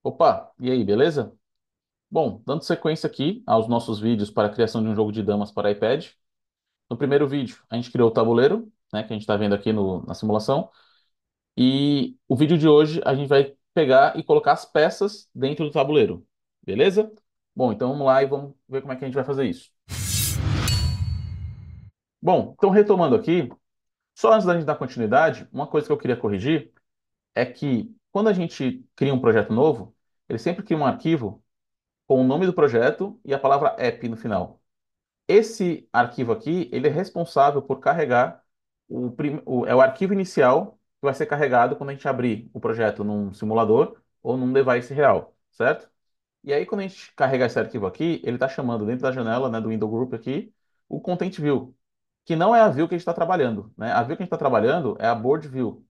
Opa, e aí, beleza? Bom, dando sequência aqui aos nossos vídeos para a criação de um jogo de damas para iPad. No primeiro vídeo, a gente criou o tabuleiro, né, que a gente está vendo aqui na simulação. E o vídeo de hoje, a gente vai pegar e colocar as peças dentro do tabuleiro, beleza? Bom, então vamos lá e vamos ver como é que a gente vai fazer isso. Bom, então retomando aqui, só antes da gente dar continuidade, uma coisa que eu queria corrigir é que quando a gente cria um projeto novo, ele sempre cria um arquivo com o nome do projeto e a palavra app no final. Esse arquivo aqui, ele é responsável por carregar é o arquivo inicial que vai ser carregado quando a gente abrir o projeto num simulador ou num device real, certo? E aí, quando a gente carregar esse arquivo aqui, ele está chamando dentro da janela, né, do Window Group aqui, o Content View, que não é a view que a gente está trabalhando, né? A view que a gente está trabalhando é a Board View.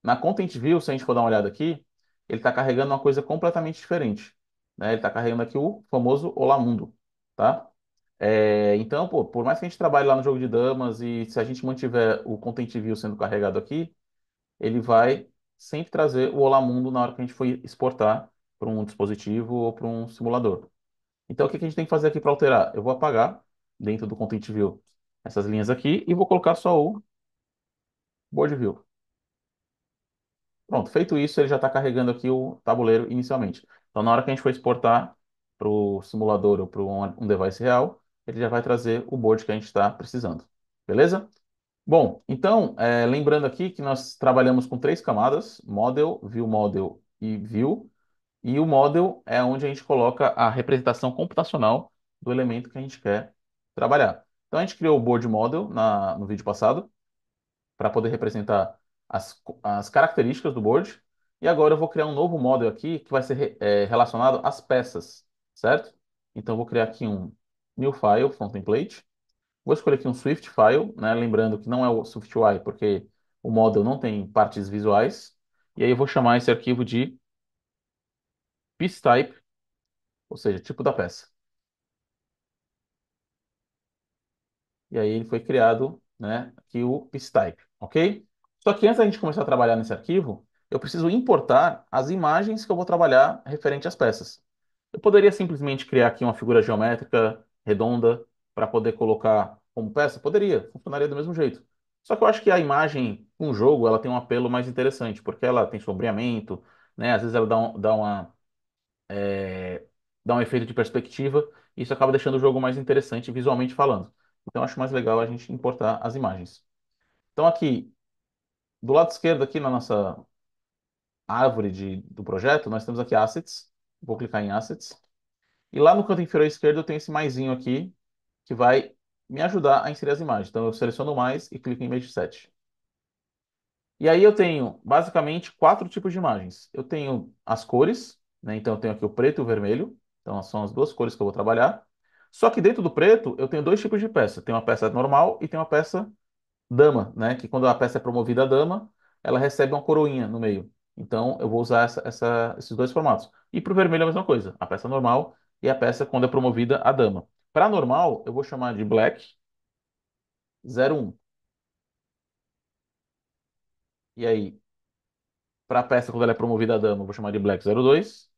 Na Content View, se a gente for dar uma olhada aqui, ele está carregando uma coisa completamente diferente, né? Ele está carregando aqui o famoso Olá Mundo, tá? Então, pô, por mais que a gente trabalhe lá no jogo de damas e se a gente mantiver o Content View sendo carregado aqui, ele vai sempre trazer o Olá Mundo na hora que a gente for exportar para um dispositivo ou para um simulador. Então, o que que a gente tem que fazer aqui para alterar? Eu vou apagar dentro do Content View essas linhas aqui e vou colocar só o Board View. Pronto, feito isso, ele já está carregando aqui o tabuleiro inicialmente. Então, na hora que a gente for exportar para o simulador ou para um device real, ele já vai trazer o board que a gente está precisando. Beleza? Bom, então, lembrando aqui que nós trabalhamos com três camadas: Model e View. E o Model é onde a gente coloca a representação computacional do elemento que a gente quer trabalhar. Então, a gente criou o Board Model no vídeo passado para poder representar as características do board. E agora eu vou criar um novo model aqui que vai ser relacionado às peças, certo? Então eu vou criar aqui um new file from template. Vou escolher aqui um Swift file, né? Lembrando que não é o SwiftUI, porque o model não tem partes visuais. E aí eu vou chamar esse arquivo de piece type, ou seja, tipo da peça. E aí ele foi criado, né, aqui o piece_type, ok? Só que antes da gente começar a trabalhar nesse arquivo, eu preciso importar as imagens que eu vou trabalhar referente às peças. Eu poderia simplesmente criar aqui uma figura geométrica redonda para poder colocar como peça? Poderia, funcionaria do mesmo jeito. Só que eu acho que a imagem com o jogo ela tem um apelo mais interessante, porque ela tem sombreamento, né? Às vezes ela é, dá um efeito de perspectiva, e isso acaba deixando o jogo mais interessante visualmente falando. Então, eu acho mais legal a gente importar as imagens. Então, aqui, do lado esquerdo, aqui na nossa árvore do projeto, nós temos aqui Assets. Vou clicar em Assets. E lá no canto inferior esquerdo, eu tenho esse maisinho aqui, que vai me ajudar a inserir as imagens. Então, eu seleciono mais e clico em Image Set. E aí eu tenho basicamente quatro tipos de imagens. Eu tenho as cores, né? Então eu tenho aqui o preto e o vermelho. Então são as duas cores que eu vou trabalhar. Só que dentro do preto eu tenho dois tipos de peça. Tem uma peça normal e tem uma peça dama, né? Que quando a peça é promovida a dama, ela recebe uma coroinha no meio. Então eu vou usar esses dois formatos. E para o vermelho é a mesma coisa. A peça normal e a peça quando é promovida a dama. Para normal eu vou chamar de black 01. E aí, para a peça quando ela é promovida a dama, eu vou chamar de black 02.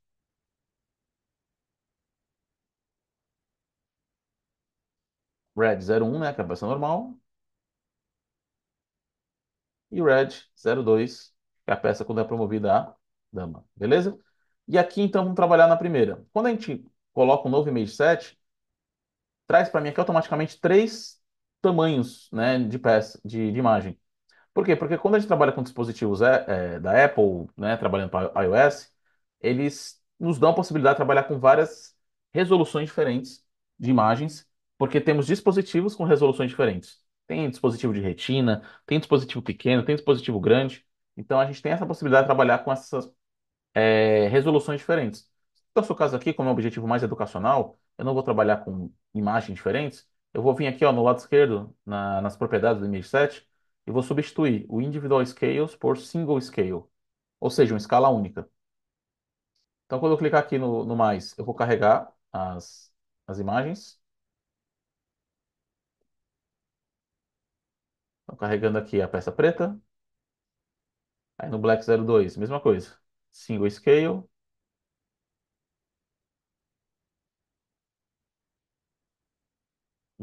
Red 01, né, que é a peça normal, e Red 02, que é a peça quando é promovida a dama, beleza? E aqui então vamos trabalhar na primeira. Quando a gente coloca um novo image set, traz para mim aqui automaticamente três tamanhos, né, de peça, de imagem. Por quê? Porque quando a gente trabalha com dispositivos da Apple, né, trabalhando para iOS, eles nos dão a possibilidade de trabalhar com várias resoluções diferentes de imagens, porque temos dispositivos com resoluções diferentes. Tem dispositivo de retina, tem dispositivo pequeno, tem dispositivo grande. Então a gente tem essa possibilidade de trabalhar com essas resoluções diferentes. No nosso caso aqui, como é um objetivo mais educacional, eu não vou trabalhar com imagens diferentes. Eu vou vir aqui ó, no lado esquerdo, nas propriedades do image set, e vou substituir o individual scales por single scale, ou seja, uma escala única. Então, quando eu clicar aqui no mais, eu vou carregar as imagens. Então, carregando aqui a peça preta. Aí no Black 02, mesma coisa. Single scale.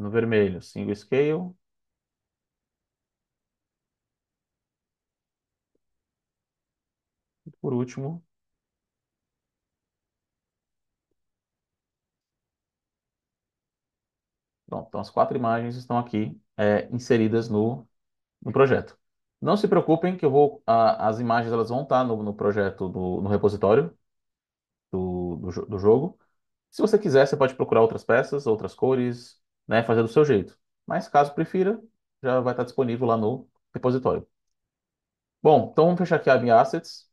No vermelho, single scale. Por último, pronto. Então, as quatro imagens estão aqui inseridas no projeto. Não se preocupem que as imagens elas vão estar no projeto, no repositório do jogo. Se você quiser, você pode procurar outras peças, outras cores, né, fazer do seu jeito. Mas caso prefira, já vai estar disponível lá no repositório. Bom, então vamos fechar aqui a minha assets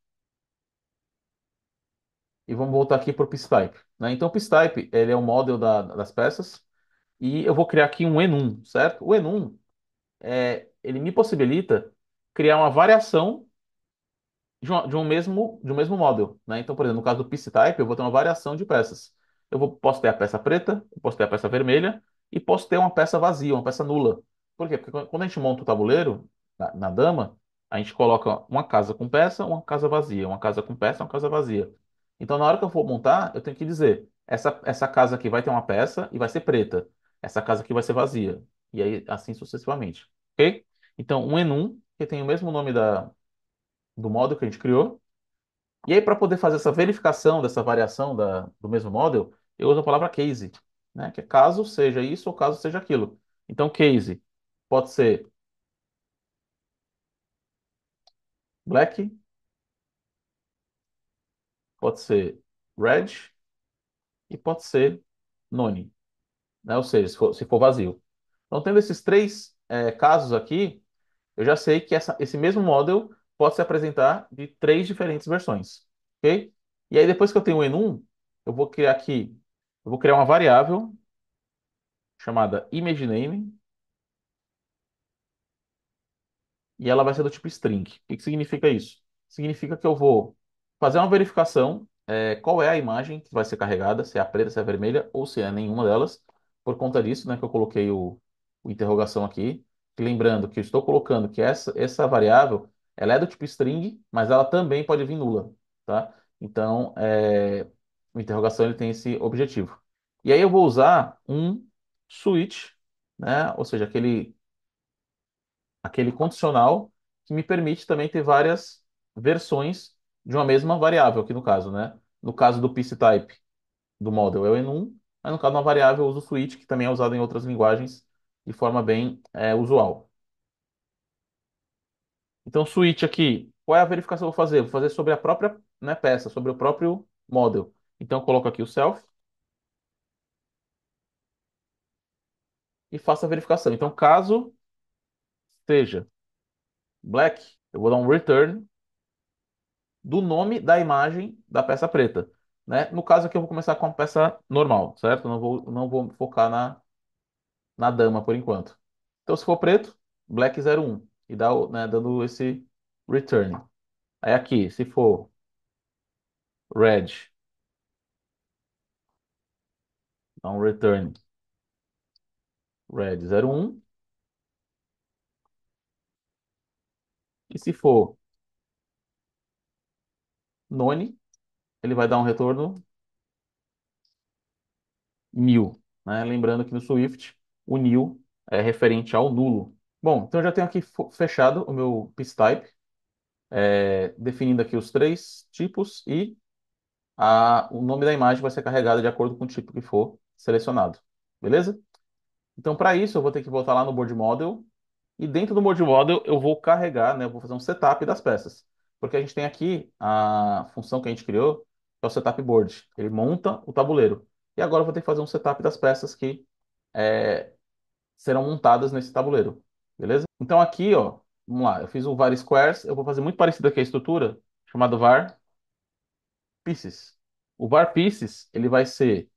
e vamos voltar aqui para o piece-type, né? Então o piece-type, ele é o model das peças e eu vou criar aqui um enum, certo? O enum, ele me possibilita criar uma variação de um mesmo model, né? Então, por exemplo, no caso do piece type, eu vou ter uma variação de peças. Posso ter a peça preta, eu posso ter a peça vermelha e posso ter uma peça vazia, uma peça nula. Por quê? Porque quando a gente monta o tabuleiro na dama, a gente coloca uma casa com peça, uma casa vazia, uma casa com peça, uma casa vazia. Então, na hora que eu for montar, eu tenho que dizer, essa casa aqui vai ter uma peça e vai ser preta. Essa casa aqui vai ser vazia. E aí, assim sucessivamente. Ok? Então, um enum, que tem o mesmo nome do model que a gente criou. E aí, para poder fazer essa verificação dessa variação do mesmo model, eu uso a palavra case, né? Que é caso seja isso ou caso seja aquilo. Então, case pode ser black, pode ser red e pode ser none, né? Ou seja, se for vazio. Então, tendo esses três casos aqui, eu já sei que esse mesmo model pode se apresentar de três diferentes versões, ok? E aí, depois que eu tenho o enum, eu vou criar aqui, eu vou criar uma variável chamada ImageName e ela vai ser do tipo string. O que que significa isso? Significa que eu vou fazer uma verificação qual é a imagem que vai ser carregada, se é a preta, se é a vermelha ou se é nenhuma delas. Por conta disso, né, que eu coloquei o interrogação aqui. E lembrando que eu estou colocando que essa variável ela é do tipo string, mas ela também pode vir nula, tá? Então, o interrogação ele tem esse objetivo. E aí eu vou usar um switch, né? Ou seja, aquele condicional que me permite também ter várias versões de uma mesma variável, aqui no caso, né? No caso do piece type do model é o enum, mas no caso de uma variável eu uso o switch, que também é usado em outras linguagens de forma bem usual. Então, switch aqui, qual é a verificação que eu vou fazer? Vou fazer sobre a própria, né, peça, sobre o próprio model. Então, eu coloco aqui o self e faço a verificação. Então, caso seja black, eu vou dar um return do nome da imagem da peça preta, né? No caso aqui eu vou começar com a peça normal, certo? Não vou focar na dama por enquanto. Então se for preto, black 01 e né, dando esse return. Aí aqui, se for red, dá um return red 01 e se for none, ele vai dar um retorno 1000, né? Lembrando que no Swift o nil é referente ao nulo. Bom, então eu já tenho aqui fechado o meu piece type. Definindo aqui os três tipos e o nome da imagem vai ser carregado de acordo com o tipo que for selecionado. Beleza? Então, para isso, eu vou ter que voltar lá no Board Model e dentro do Board Model eu vou carregar, né? Eu vou fazer um setup das peças. Porque a gente tem aqui a função que a gente criou, que é o setup board. Ele monta o tabuleiro. E agora eu vou ter que fazer um setup das peças que é, serão montadas nesse tabuleiro. Beleza? Então aqui, ó, vamos lá, eu fiz o var squares, eu vou fazer muito parecido aqui a estrutura, chamado var pieces. O var pieces, ele vai ser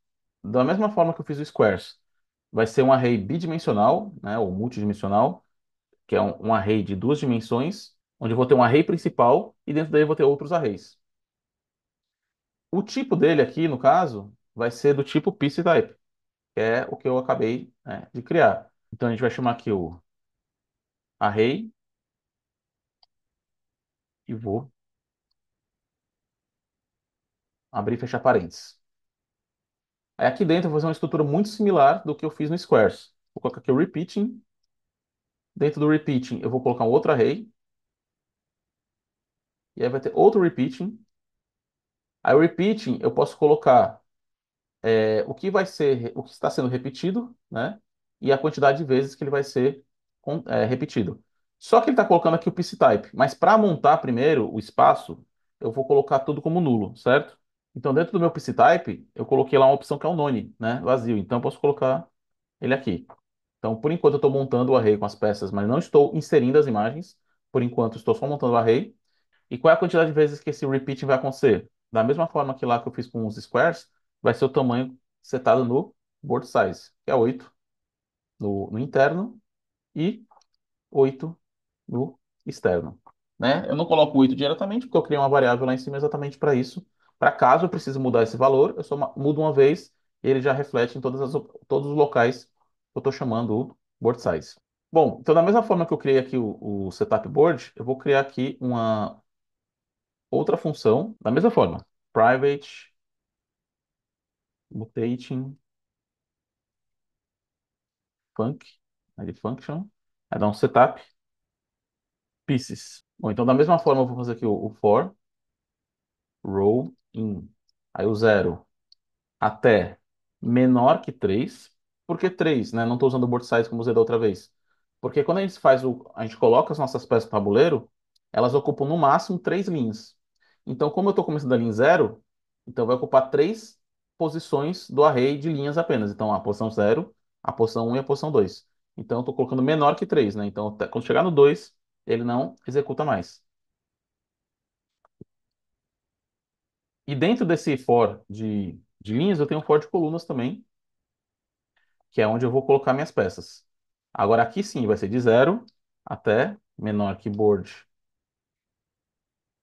da mesma forma que eu fiz o squares. Vai ser um array bidimensional, né, ou multidimensional, que é um array de duas dimensões, onde eu vou ter um array principal e dentro dele eu vou ter outros arrays. O tipo dele aqui, no caso, vai ser do tipo piece type, que é o que eu acabei, né, de criar. Então a gente vai chamar aqui o array e vou abrir e fechar parênteses. Aí aqui dentro eu vou fazer uma estrutura muito similar do que eu fiz no Squares. Vou colocar aqui o repeating. Dentro do repeating, eu vou colocar um outro array. E aí vai ter outro repeating. Aí o repeating, eu posso colocar o que vai ser, o que está sendo repetido, né? E a quantidade de vezes que ele vai ser repetido. Só que ele está colocando aqui o piece_type. Mas para montar primeiro o espaço, eu vou colocar tudo como nulo, certo? Então, dentro do meu piece_type, eu coloquei lá uma opção que é o none, né? Vazio. Então, eu posso colocar ele aqui. Então, por enquanto, eu estou montando o array com as peças, mas não estou inserindo as imagens. Por enquanto, estou só montando o array. E qual é a quantidade de vezes que esse repeat vai acontecer? Da mesma forma que lá que eu fiz com os squares, vai ser o tamanho setado no board size, que é 8 no interno e 8 no externo. Né? Eu não coloco 8 diretamente, porque eu criei uma variável lá em cima exatamente para isso. Para caso eu precise mudar esse valor, eu só mudo uma vez e ele já reflete em todos os locais que eu estou chamando o board size. Bom, então da mesma forma que eu criei aqui o setup board, eu vou criar aqui uma outra função da mesma forma. Private mutating func, aí de function, aí dá um setup pieces. Bom, então da mesma forma eu vou fazer aqui o for row in. Aí o zero até menor que 3. Por que 3, né? Não estou usando o board size como usei da outra vez. Porque quando a gente a gente coloca as nossas peças no tabuleiro, elas ocupam no máximo 3 linhas. Então, como eu estou começando ali em zero, então vai ocupar 3 posições do array de linhas apenas. Então, a posição zero, a posição um e a posição 2. Então, eu estou colocando menor que 3, né? Então, quando chegar no 2, ele não executa mais. E dentro desse for de linhas, eu tenho um for de colunas também, que é onde eu vou colocar minhas peças. Agora aqui sim vai ser de zero até menor que board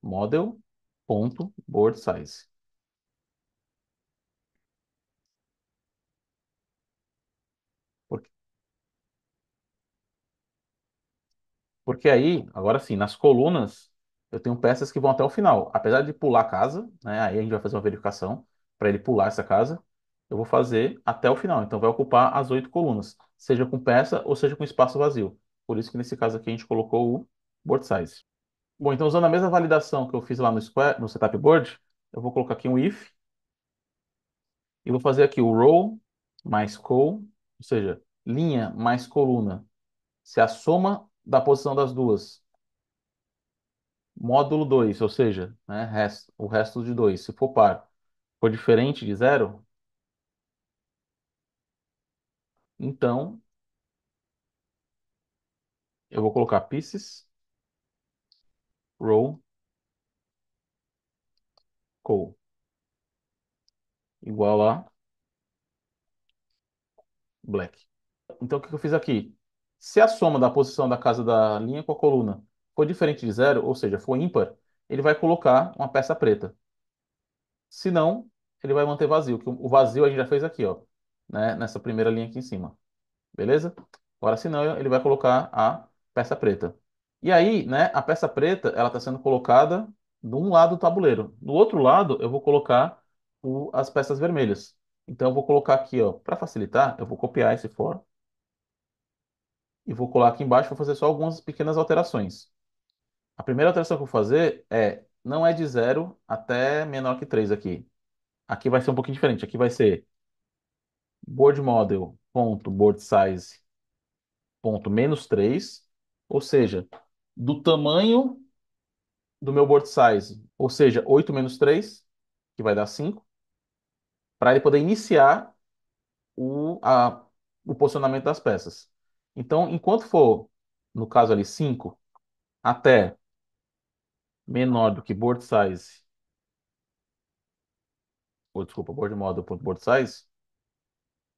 model ponto board size. Porque, porque aí, agora sim, nas colunas eu tenho peças que vão até o final. Apesar de pular a casa, né, aí a gente vai fazer uma verificação para ele pular essa casa, eu vou fazer até o final. Então vai ocupar as 8 colunas, seja com peça ou seja com espaço vazio. Por isso que nesse caso aqui a gente colocou o board size. Bom, então usando a mesma validação que eu fiz lá no setup board, eu vou colocar aqui um if e vou fazer aqui o row mais col, ou seja, linha mais coluna. Se a soma da posição das duas, módulo 2, ou seja, né, o resto de 2, se for par, for diferente de zero, então eu vou colocar pieces, row, col, igual a black. Então, o que eu fiz aqui? Se a soma da posição da casa da linha com a coluna for diferente de zero, ou seja, for ímpar, ele vai colocar uma peça preta. Se não, ele vai manter vazio, que o vazio a gente já fez aqui, ó, né, nessa primeira linha aqui em cima. Beleza? Agora, se não, ele vai colocar a peça preta. E aí, né, a peça preta, ela está sendo colocada de um lado do tabuleiro. Do outro lado, eu vou colocar as peças vermelhas. Então, eu vou colocar aqui, ó, para facilitar, eu vou copiar esse for e vou colar aqui embaixo, vou fazer só algumas pequenas alterações. A primeira alteração que eu vou fazer não é de zero até menor que 3 aqui. Aqui vai ser um pouquinho diferente. Aqui vai ser board model ponto board size ponto menos 3, ou seja, do tamanho do meu board size, ou seja, 8 menos 3, que vai dar 5, para ele poder iniciar o posicionamento das peças. Então, enquanto for, no caso ali, 5 até menor do que board size, ou desculpa, board model ponto board size,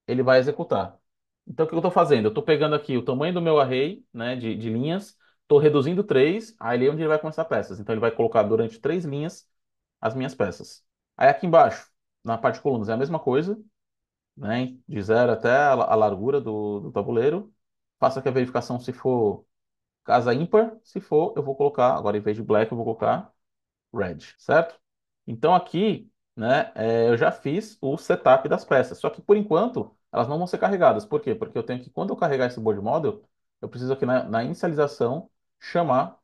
ele vai executar. Então, o que eu estou fazendo? Eu estou pegando aqui o tamanho do meu array, né, de linhas, estou reduzindo 3, aí é onde ele vai começar peças. Então, ele vai colocar durante 3 linhas as minhas peças. Aí aqui embaixo, na parte de colunas, é a mesma coisa, né, de zero até a largura do tabuleiro. Faço aqui a verificação se for casa ímpar, se for, eu vou colocar, agora em vez de black, eu vou colocar red, certo? Então aqui, né, eu já fiz o setup das peças. Só que por enquanto elas não vão ser carregadas. Por quê? Porque eu tenho que, quando eu carregar esse board model, eu preciso aqui na inicialização chamar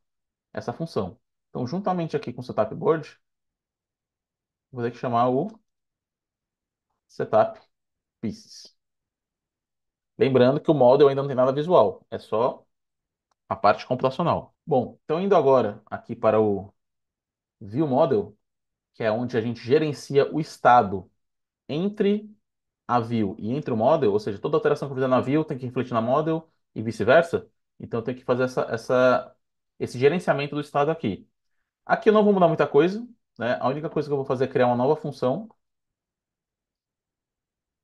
essa função. Então, juntamente aqui com o setup board, vou ter que chamar o setup pieces. Lembrando que o model ainda não tem nada visual, é só a parte computacional. Bom, então indo agora aqui para o view model, que é onde a gente gerencia o estado entre a view e entre o model, ou seja, toda alteração que eu fizer na view tem que refletir na model e vice-versa. Então eu tenho que fazer esse gerenciamento do estado aqui. Aqui eu não vou mudar muita coisa, né? A única coisa que eu vou fazer é criar uma nova função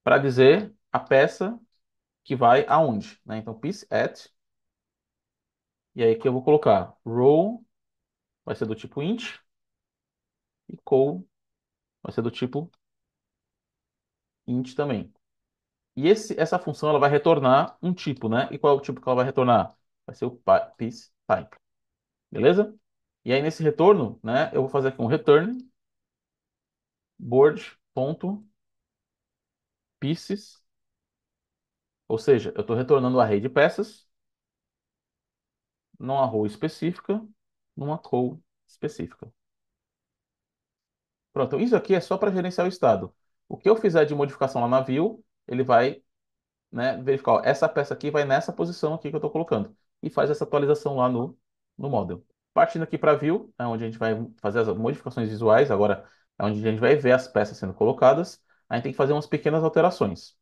para dizer a peça que vai aonde, né? Então piece at, e aí aqui eu vou colocar row vai ser do tipo int e call vai ser do tipo int também. E essa função ela vai retornar um tipo, né? E qual é o tipo que ela vai retornar? Vai ser o piece type, beleza? E aí nesse retorno, né, eu vou fazer aqui um return board.pieces, ou seja, eu estou retornando o array de peças numa row específica, numa call específica. Pronto, isso aqui é só para gerenciar o estado. O que eu fizer de modificação lá na view, ele vai, né, verificar, ó, essa peça aqui vai nessa posição aqui que eu estou colocando. E faz essa atualização lá no model. Partindo aqui para view, é onde a gente vai fazer as modificações visuais, agora é onde a gente vai ver as peças sendo colocadas. A gente tem que fazer umas pequenas alterações.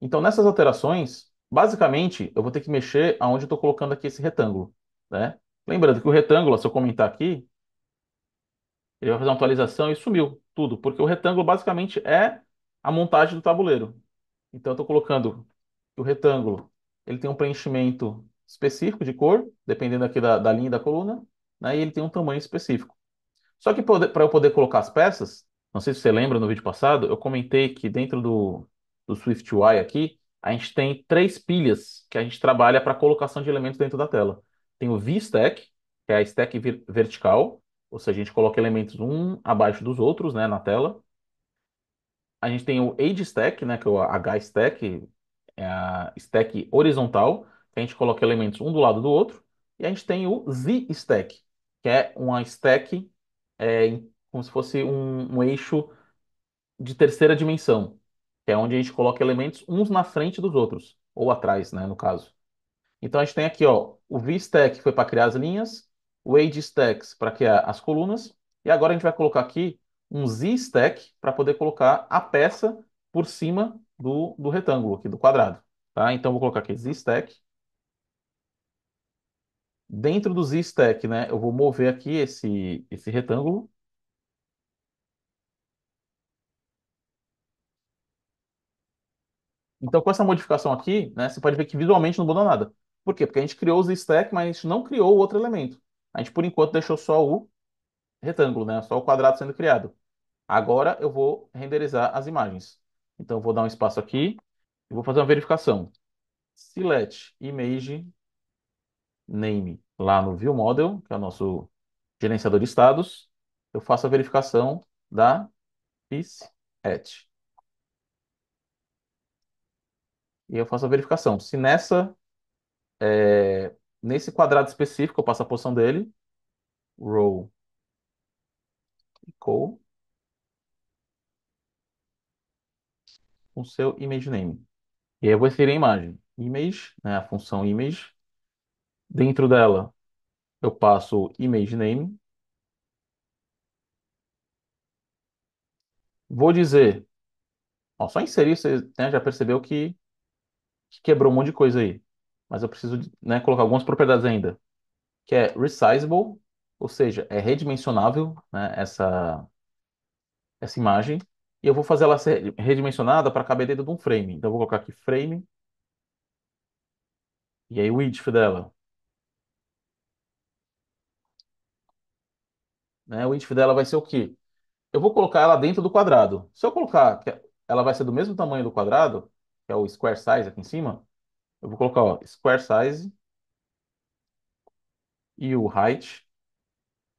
Então, nessas alterações, basicamente, eu vou ter que mexer aonde eu estou colocando aqui esse retângulo, né? Lembrando que o retângulo, se eu comentar aqui, ele vai fazer uma atualização e sumiu tudo, porque o retângulo basicamente é a montagem do tabuleiro. Então, eu estou colocando que o retângulo ele tem um preenchimento específico de cor, dependendo aqui da linha e da coluna, né? E ele tem um tamanho específico. Só que para eu poder colocar as peças, não sei se você lembra no vídeo passado, eu comentei que dentro do SwiftUI aqui, a gente tem três pilhas que a gente trabalha para colocação de elementos dentro da tela. Tem o VStack, que é a stack vertical, ou seja, a gente coloca elementos um abaixo dos outros, né, na tela. A gente tem o AgeStack, né, que é o HStack, é a stack horizontal, que a gente coloca elementos um do lado do outro. E a gente tem o Z-Stack, que é uma stack como se fosse um eixo de terceira dimensão, que é onde a gente coloca elementos uns na frente dos outros, ou atrás, né, no caso. Então a gente tem aqui, ó, o VStack foi para criar as linhas, o AgeStacks para criar as colunas, e agora a gente vai colocar aqui um Z-Stack para poder colocar a peça por cima do retângulo aqui, do quadrado, tá? Então eu vou colocar aqui Z-Stack. Dentro do Z-Stack, né, eu vou mover aqui esse retângulo. Então, com essa modificação aqui, né, você pode ver que visualmente não mudou nada. Por quê? Porque a gente criou os stack, mas a gente não criou o outro elemento. A gente, por enquanto, deixou só o retângulo, né? Só o quadrado sendo criado. Agora eu vou renderizar as imagens. Então, eu vou dar um espaço aqui e vou fazer uma verificação. Select Image Name lá no View Model, que é o nosso gerenciador de estados. Eu faço a verificação da piece at. E eu faço a verificação. Se nesse quadrado específico, eu passo a posição dele, row equal com seu image name. E aí eu vou inserir a imagem. Image, né, a função image. Dentro dela, eu passo o image name. Vou dizer, ó, só inserir, você, né, já percebeu que quebrou um monte de coisa aí. Mas eu preciso, né, colocar algumas propriedades ainda. Que é resizable, ou seja, é redimensionável, né, essa imagem. E eu vou fazer ela ser redimensionada para caber dentro de um frame. Então eu vou colocar aqui frame, e aí o width dela. Né, o width dela vai ser o quê? Eu vou colocar ela dentro do quadrado. Se eu colocar que ela vai ser do mesmo tamanho do quadrado, que é o square size aqui em cima, eu vou colocar, ó, square size e o height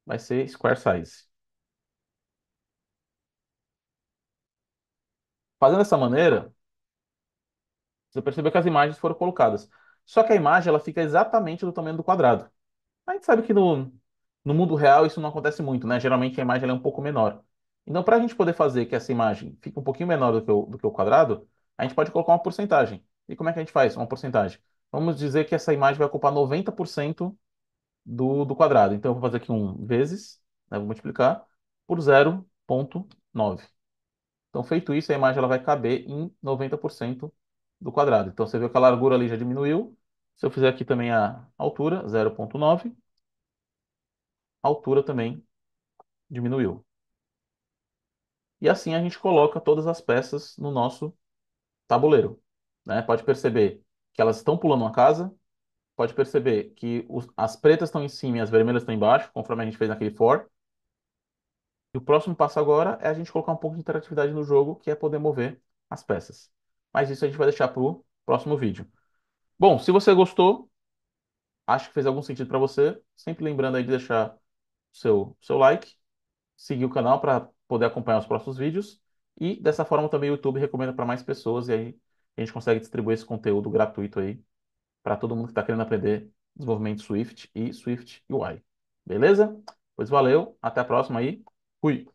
vai ser square size. Fazendo dessa maneira, Você percebeu que as imagens foram colocadas. Só que a imagem ela fica exatamente do tamanho do quadrado. A gente sabe que no mundo real isso não acontece muito, né? Geralmente a imagem ela é um pouco menor. Então, para a gente poder fazer que essa imagem fique um pouquinho menor do que o quadrado, a gente pode colocar uma porcentagem. E como é que a gente faz uma porcentagem? Vamos dizer que essa imagem vai ocupar 90% do quadrado. Então, eu vou fazer aqui um vezes, né? Vou multiplicar por 0,9. Então, feito isso, a imagem ela vai caber em 90% do quadrado. Então, você viu que a largura ali já diminuiu. Se eu fizer aqui também a altura, 0,9, a altura também diminuiu. E assim a gente coloca todas as peças no nosso tabuleiro, né? Pode perceber que elas estão pulando uma casa, pode perceber que as pretas estão em cima e as vermelhas estão embaixo, conforme a gente fez naquele for. E o próximo passo agora é a gente colocar um pouco de interatividade no jogo, que é poder mover as peças. Mas isso a gente vai deixar para o próximo vídeo. Bom, se você gostou, acho que fez algum sentido para você, sempre lembrando aí de deixar seu like, seguir o canal para poder acompanhar os próximos vídeos. E dessa forma também o YouTube recomenda para mais pessoas e aí a gente consegue distribuir esse conteúdo gratuito aí para todo mundo que está querendo aprender desenvolvimento Swift e Swift UI. Beleza? Pois valeu, até a próxima aí. Fui!